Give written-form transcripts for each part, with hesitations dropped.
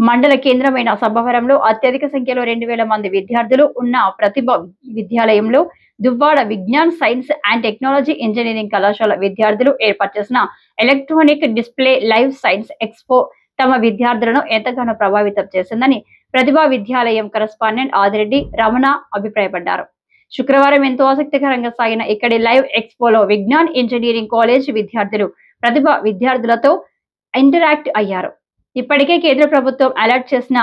మండల కేంద్రమైన సభవరంలో అత్యధిక సంఖ్యలో 2000 మంది విద్యార్థులు ఉన్న ప్రతిభ విద్యాలయంలో Duvvada Vignan science and technology engineering కళాశాల విద్యార్థులు ఏర్పాటు చేసిన electronic display live science expo తమ విద్యార్థులను ఎంతగానో ప్రభావితం చేసిందని ప్రతిభా విద్యాలయం కరెస్పాండెంట్ ఆదిరెడ్డి రమణ అభిప్రాయపడ్డారు. శుక్రవారం ఎంతో ఆసక్తికరంగా సాగిన ఇక్కడి లైవ్ ఎక్స్పోలో విజ్ఞాన్ ఇంజనీరింగ్ కాలేజ్ విద్యార్థులు ప్రతిభా విద్యార్థులతో ఇంటరాక్ట్ అయ్యారు. ఇప్పటికే కేంద్ర ప్రభుత్వం అలర్ట్ చేసిన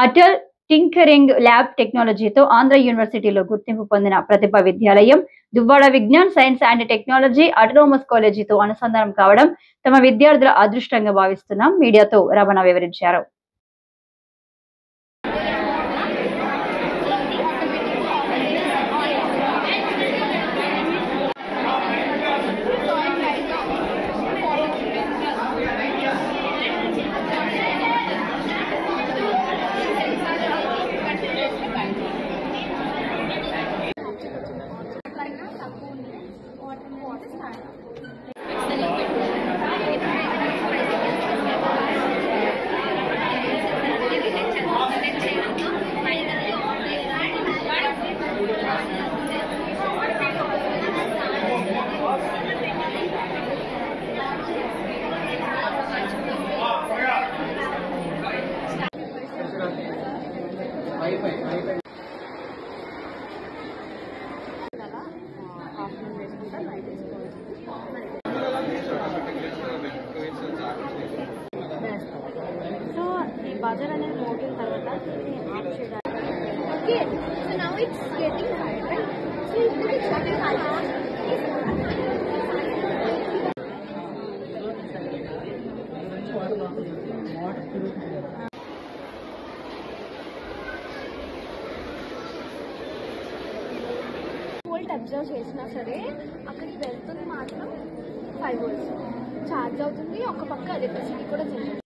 అటల్ టింకరింగ్ ల్యాబ్ టెక్నాలజీతో ఆంధ్ర యూనివర్సిటీలో గుర్తింపు పొందిన ప్రతిభా విద్యాలయం Duvvada Vignan science and technology autonomous కాలేజీతో అనుసంధానం కావడం తమ విద్యార్థుల అదృష్టంగా భావిస్తున్నాం మీడియాతో రమణ వివరించారు. So the buzzer అనేది మోగిన తర్వాత ఆఫ్ చేయాలి. Okay, so now it's getting high, right? So it's getting high. Volt observe చేసినా సరే అక్కడికి వెళ్తుంది మాత్రం 5 volts ఛార్జ్ అవుతుంది. ఒక పక్క ఎలక్ట్రిసిటీ కూడా జనరేట్